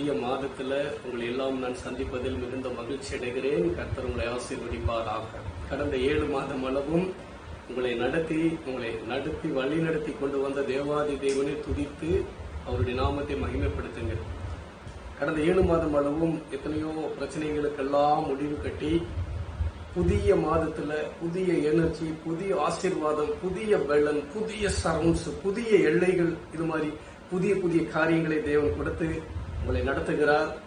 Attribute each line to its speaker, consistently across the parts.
Speaker 1: புதிய மாதத்துல உங்களை எல்லாம் நான் சந்திப்பதில் மிகுந்த மகிழ்ச்சி அடைகிறேன். கர்த்தர் உங்களை ஆசீர்வதிப்பாராக. கடந்த 7 மாதம் அளவும் உங்களை நடத்தி வழி நடத்தி கொண்டு வந்த தேவாதி தேவனை துதித்து அவருடைய நாமத்தை மகிமைப்படுத்துங்கள். கடந்த 7 மாதம் அளவும் எத்தனையோ பிரச்சனைகளுக்கெல்லாம் முடிவு கட்டி புதிய மாதத்துல புதிய எனர்ஜி, புதிய ஆசீர்வாதம், புதிய பலன், புதிய சரவுண்ட்ஸ், புதிய எல்லைகள், இது மாதிரி புதிய புதிய காரியங்களை தேவன் கொடுத்து உங்களை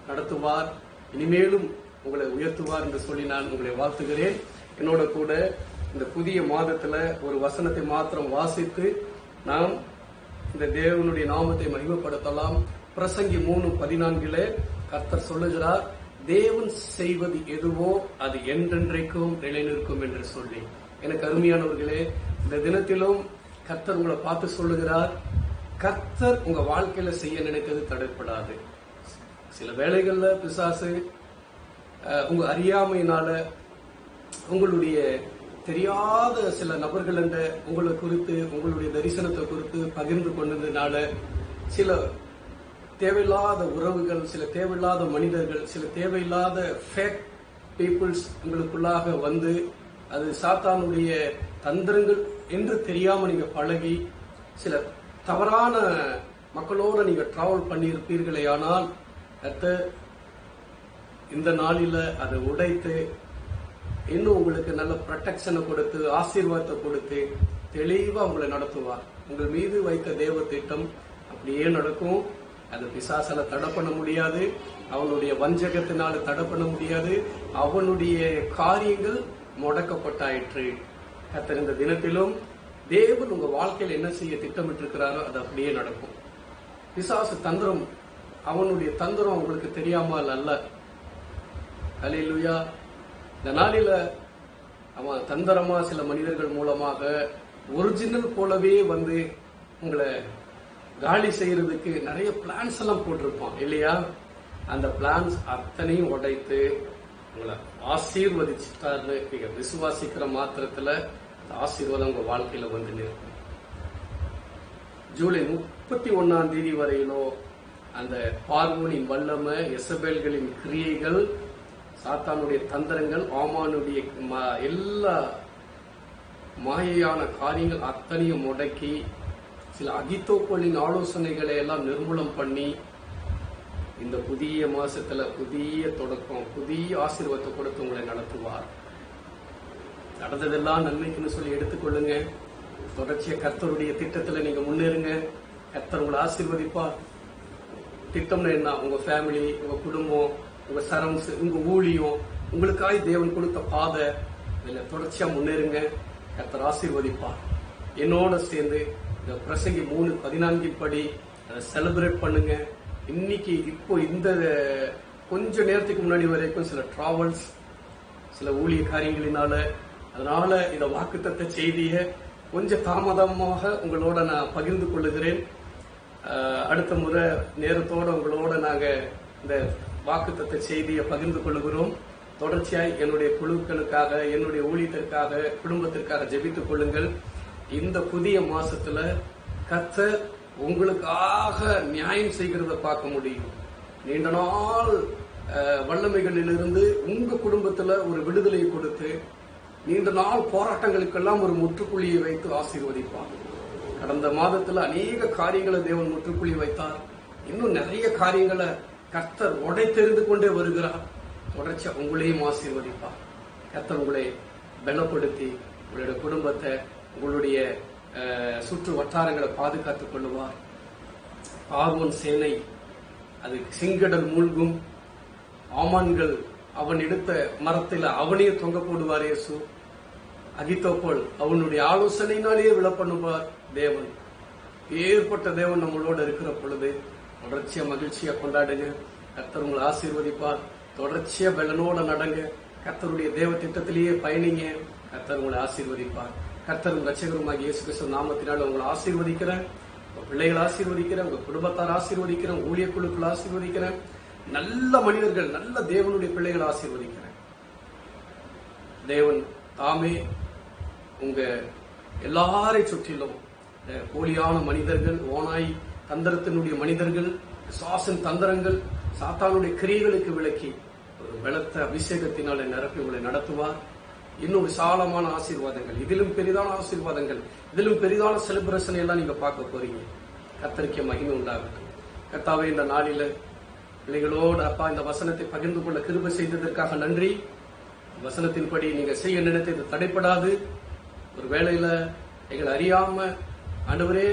Speaker 1: நடத்துவார். இனிமேலும் உங்களை உயர்த்துவார் என்று சொல்லி நான் உங்களை வாழ்த்துகிறேன். என்னோட கூட இந்த புதிய மாதத்துல ஒரு வசனத்தை மாத்திரம் வாசித்து நாம் இந்த தேவனுடைய நாமத்தை மகிமைப்படுத்தலாம். பிரசங்கி 3:14 கர்த்தர் சொல்லுகிறார், தேவன் செய்வது எதுவோ அது என்றென்றைக்கும் நிலைநிற்கும் என்று சொல்லி. எனக்கு அருமையானவர்களே, இந்த தினத்திலும் கர்த்தர் உங்களை பார்த்து சொல்லுகிறார், கர்த்தர் உங்க வாழ்க்கையில செய்ய நினைத்தது தடைப்படாது. சில வேளைகள்ல பிசாசு உங்க அறியாமையினால உங்களுடைய தெரியாத சில நபர்கள் என்ற உங்களை குறித்து, உங்களுடைய தரிசனத்தை குறித்து பகிர்ந்து கொண்டதுனால சில தேவையில்லாத உறவுகள், சில தேவையில்லாத மனிதர்கள், சில தேவையில்லாத ஃபேக் பீப்புள்ஸ் உங்களுக்குள்ளாக வந்து அது சாத்தானுடைய தந்திரங்கள் என்று தெரியாம நீங்க பழகி சில தவறான மக்களோட நீங்க டிராவல் பண்ணியிருப்பீர்களே. ஆனால் இந்த நாளில அதை உடைத்து இன்னும் உங்களுக்கு நல்ல ப்ரொடெக்ஷனை கொடுத்து ஆசீர்வாதத்தை கொடுத்து தெளிவா உங்களை நடத்துவார். உங்கள் மீது வைத்த தேவ திட்டம் அப்படியே நடக்கும். அது பிசாசால தடை பண்ண முடியாது, அவனுடைய வஞ்சகத்தினால தடை பண்ண முடியாது. அவனுடைய காரியங்கள் முடக்கப்பட்டாயிற்று. கர்த்தர் இந்த தினத்திலும் தேவன் உங்க வாழ்க்கையில் என்ன செய்ய திட்டமிட்டு இருக்கிறாரோ அது அப்படியே நடக்கும். பிசாசு தந்திரம், அவனுடைய தந்திரம் உங்களுக்கு தெரியாமல் அல்ல. அல்லேலூயா. இந்த நாளில அவன் தந்திரமா சில மனிதர்கள் மூலமாக ஒரிஜினல் போலவே வந்து உங்களை காலி செய்யறதுக்கு நிறைய பிளான்ஸ் எல்லாம் போட்டிருப்பான் இல்லையா? அந்த பிளான்ஸ் அத்தனையும் உடைத்து உங்களை ஆசீர்வதிச்சுட்டாரு. நீங்க விசுவாசிக்கிற மாத்திரத்துல ஆசீர்வாதம் உங்க வாழ்க்கையில வந்து நிற்கும். ஜூலை 31 வரையிலோ அந்த பார்வோனின் வல்லமை, எசபேல்களின் கிரியைகள், சாத்தானுடைய தந்திரங்கள், ஆமானுடைய எல்லா மாயையான காரியங்கள் அத்தனையும் முடக்கி சில அகித்தோப்பலின் ஆலோசனைகளை எல்லாம் நிர்மூலம் பண்ணி இந்த புதிய மாசத்துல புதிய தொடக்கம், புதிய ஆசீர்வாதத்தை கொடுத்து உங்களை நடத்துவார். நடந்ததெல்லாம் நன்மைக்குன்னு சொல்லி எடுத்துக்கொள்ளுங்க. தொடர்ச்சியா கர்த்தருடைய திட்டத்துல நீங்க முன்னேறுங்க. கர்த்தர் உங்களை ஆசீர்வதிப்பார். திட்டம்னு என்ன? உங்க ஃபேமிலி, உங்க குடும்பம், உங்க சரவுண்ட்ஸ், உங்க ஊழியம், உங்களுக்காய் தேவன் கொடுத்த பாதை, இதுல தொடர்ச்சியா முன்னேறுங்க. கர்த்தர் ஆசீர்வதிப்பார். என்னோட சேர்ந்து இந்த பிரசங்கி 3:14 படி அதை செலிப்ரேட் பண்ணுங்க. இன்னைக்கு இப்போ இந்த கொஞ்ச நேரத்துக்கு முன்னாடி வரைக்கும் சில டிராவல்ஸ், சில ஊழிய காரியங்களினால, அதனால இந்த வாக்குத்தத்த செய்திய கொஞ்சம் தாமதமாக உங்களோட நான் பகிர்ந்து கொள்ளுகிறேன். அடுத்த முறை நேரத்தோட உங்களோட நாங்க இந்த வாக்குத்தத்த செய்தியை பகிர்ந்து கொள்ளுகிறோம். தொடர்ச்சியாய் என்னுடைய குழுக்களுக்காக, என்னுடைய ஊழியத்திற்காக, குடும்பத்திற்காக ஜெபித்துக் கொள்ளுங்கள். இந்த புதிய மாசத்துல கர்த்தர் உங்களுக்காக நியாயம் செய்கிறத பார்க்க முடியும். நீண்ட நாள் வல்லமைகளிலிருந்து உங்க குடும்பத்துல ஒரு விடுதலை கொடுத்து நீண்ட நாள் போராட்டங்களுக்கெல்லாம் ஒரு முற்றுப்புள்ளியை வைத்து ஆசீர்வதிப்பார். கடந்த மாதத்துல அநேக காரியங்களை தேவன் முற்றுப்புள்ளி வைத்தார். இன்னும் நிறைய காரியங்களை கர்த்தர் உடைத்தெறிந்து கொண்டே வருகிறார். தொடர்ச்சியா உங்களையும் ஆசீர்வதிப்பார். கர்த்தர் உங்களை பலப்படுத்தி உங்களுடைய குடும்பத்தை, உங்களுடைய சுற்று வட்டாரங்களை பாதுகாத்துக் கொள்ளுவார். பார்வோன் சேனை அது சிங்கடல் மூழ்கும். ஆமான்கள் அவன் எடுத்த மரத்தில் அவனையே தொங்க போடுவார் இயேசு. அகித்தோப்போல் அவனுடைய ஆலோசனையினாலேயே விழப்பண்ணுவார் தேவன். ஏற்பட்ட தேவன் நம்மளோட இருக்கிற பொழுது தொடர்ச்சியா மகிழ்ச்சியா கொண்டாடுங்க. கர்த்தர் உங்களை ஆசீர்வதிப்பார். தொடர்ச்சியா பலனோட நடங்க. கர்த்தருடைய தேவ திட்டத்திலேயே பயணிங்க. கர்த்தர் உங்களை ஆசீர்வதிப்பார். கர்த்தரும் ரட்சகருமாகிய இயேசு கிறிஸ்து நாமத்தினால உங்களை ஆசீர்வதிக்கிறேன். உங்க பிள்ளைகளை ஆசீர்வதிக்கிறேன். உங்க குடும்பத்தார் ஆசீர்வதிக்கிறேன். ஊழிய குழுக்கள் ஆசீர்வதிக்கிறேன். நல்ல மனிதர்கள், நல்ல தேவனுடைய பிள்ளைகளை ஆசீர்வதிக்கிறேன். தேவன் தாமே உங்க எல்லாரை சுற்றிலும் போலியான மனிதர்கள், ஓனாய் தந்திரத்தினுடைய மனிதர்கள், சாசன் தந்திரங்கள், சாத்தானுடைய கிரியைகளுக்கு விலக்கி ஒரு பலத்த அபிஷேகத்தினாலே நிரப்பி உங்களை நடத்துவார். இன்னும் விசாலமான ஆசீர்வாதங்கள், இதிலும் பெரிதான ஆசீர்வாதங்கள், இதிலும் பெரிதான செலிப்ரேஷன் எல்லாம் நீங்க பார்க்க போறீங்க. கர்த்தருக்கு மகிமை உண்டாகட்டும். கர்த்தாவே, இந்த நாளில பிள்ளைகளோடு அப்பா இந்த வசனத்தை பகிர்ந்து கொள்ள கிருபை செய்ததற்காக நன்றி. வசனத்தின்படி நீங்க செய்ய நினைத்தது தடைப்படாது. ஒரு வேளையில எங்களை அறியாம ஆண்டவரே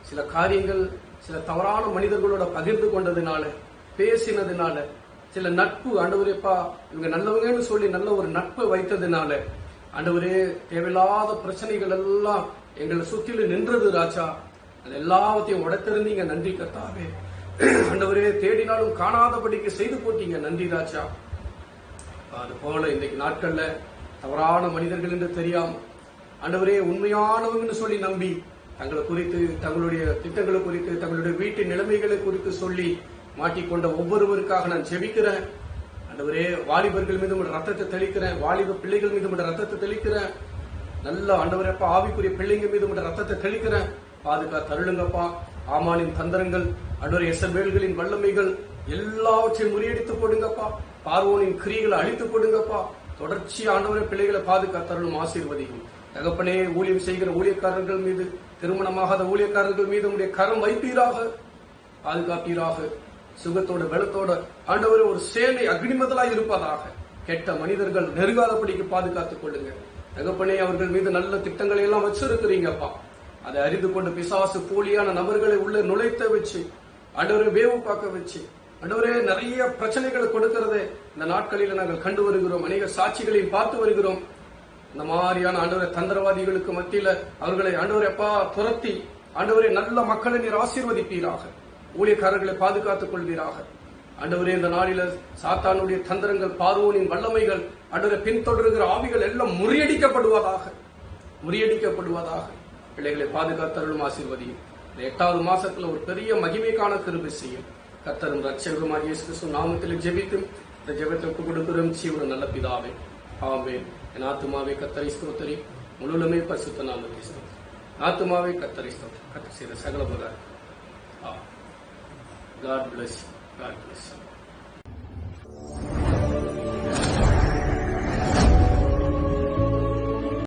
Speaker 1: சில காரியங்கள் சில தவறான மனிதர்களோட பகிர்ந்து கொண்டதுனால, பேசினதுனால, சில நட்பு ஆண்டவரேப்பா இவங்க நல்லவங்கன்னு சொல்லி நல்ல ஒரு நட்பை வைத்ததுனால ஆண்டவரே தேவையில்லாத பிரச்சனைகள் எல்லாம் எங்களை சுற்றிலும் நின்றது ராஜா. அது எல்லாத்தையும் உடைத்திருந்தீங்க. நன்றி கர்த்தாவே. ஆண்டவரே தேடினாலும் காணாதபடிக்கு செய்து போட்டீங்க. நன்றி ராஜா. அது போல இன்னைக்கு நாட்கள்ல தவறான மனிதர்கள் என்று தெரியாம ஆண்டவரே உண்மையானவங்கன்னு சொல்லி நம்பி தங்களை குறித்து, தங்களுடைய திட்டங்களை குறித்து, தங்களுடைய வீட்டின் நிலைமைகளை குறித்து சொல்லி மாட்டிக்கொண்ட ஒவ்வொருவருக்காக நான் ஜெபிக்கிறேன். ஆண்டவரே வாலிபர்கள் மீது ரத்தத்தை தெளிக்கிறேன். வாலிப பிள்ளைகள் மீது ரத்தத்தை தெளிக்கிறேன். நல்ல ஆண்டவரேப்பா ஆவிக்குரிய பிள்ளைங்க மீது ரத்தத்தை தெளிக்கிறேன். பாதுகாத்து அருளுங்கப்பா. ஆமானின் தந்திரங்கள், ஆண்டவரே எசபேல்களின் வல்லமைகள் எல்லாவற்றையும் முறியடித்து போடுங்கப்பா. பார்வோனின் கிரியைகளை அழித்து போடுங்கப்பா. தொடர்ச்சி ஆண்டவரே பிள்ளைகளை பாதுகாத்து அருளும், ஆசீர்வதிக்கும். தகப்பனே, ஊழியம் செய்கிற ஊழியக்காரர்கள் மீது, திருமணமாகாத ஊழியக்காரர்கள் மீது உங்களுடைய கரம் வைப்பீராக, பாதுகாப்பீராக. சுகத்தோட பலத்தோட ஆண்டவரே ஒரு சேனை அக்னிமதலாய் இருப்பதாக. கெட்ட மனிதர்கள் நெருங்காதபடிக்கு பாதுகாத்துக் கொள்ளுங்க. தகப்பனே, அவர்கள் மீது நல்ல திட்டங்களை எல்லாம் வச்சிருக்கிறீங்கப்பா. அதை அறிந்து கொண்டு பிசாசு போலியான நபர்களை உள்ள நுழைத்த வச்சு ஆண்டவரை வேவு பார்க்க வச்சு ஆண்டவரே நிறைய பிரச்சனைகளை கொடுக்கிறதே இந்த நாட்களில் நாங்கள் கண்டு வருகிறோம். அநேக சாட்சிகளையும் பார்த்து வருகிறோம். இந்த மாதிரியான ஆண்டவரை தந்திரவாதிகளுக்கு மத்தியில அவர்களை ஆண்டவரை அப்பா துரத்தி ஆண்டவரே நல்ல மக்களை நீர் ஆசீர்வதிப்பீராக. ஊழியக்காரர்களை பாதுகாத்துக் கொள்வீராக. ஆண்டவரே, இந்த நாளில சாத்தானுடைய தந்திரங்கள், பார்வோனின் வல்லமைகள், ஆண்டவரை பின்தொடர்கிற ஆவிகள் எல்லாம் முறியடிக்கப்படுவதாக. பிள்ளைகளை பாதுகாத்தருளும், ஆசீர்வதியும். இந்த 8வது மாசத்துல ஒரு பெரிய மகிமைக்கான கிருபை செய்யும். கர்த்தரும் ரட்சகருமாகிய இயேசு கிறிஸ்து நாமத்தில் ஜெபித்து இந்த ஜெபத்தை ஒப்புக் கொடுக்கிறோம். ஒரு நல்ல பிதாவே, ஆமென். என் ஆத்துமாவே கர்த்தரை ஸ்தோத்திரி, முழுவதுமே பரிசுத்த நாமத்தை ஸ்தோத்திரி. ஆத்துமாவே கர்த்தரை ஸ்தோத்திரி. கர்த்தர் செய்த சகல உபகாரம். God bless you. God bless you.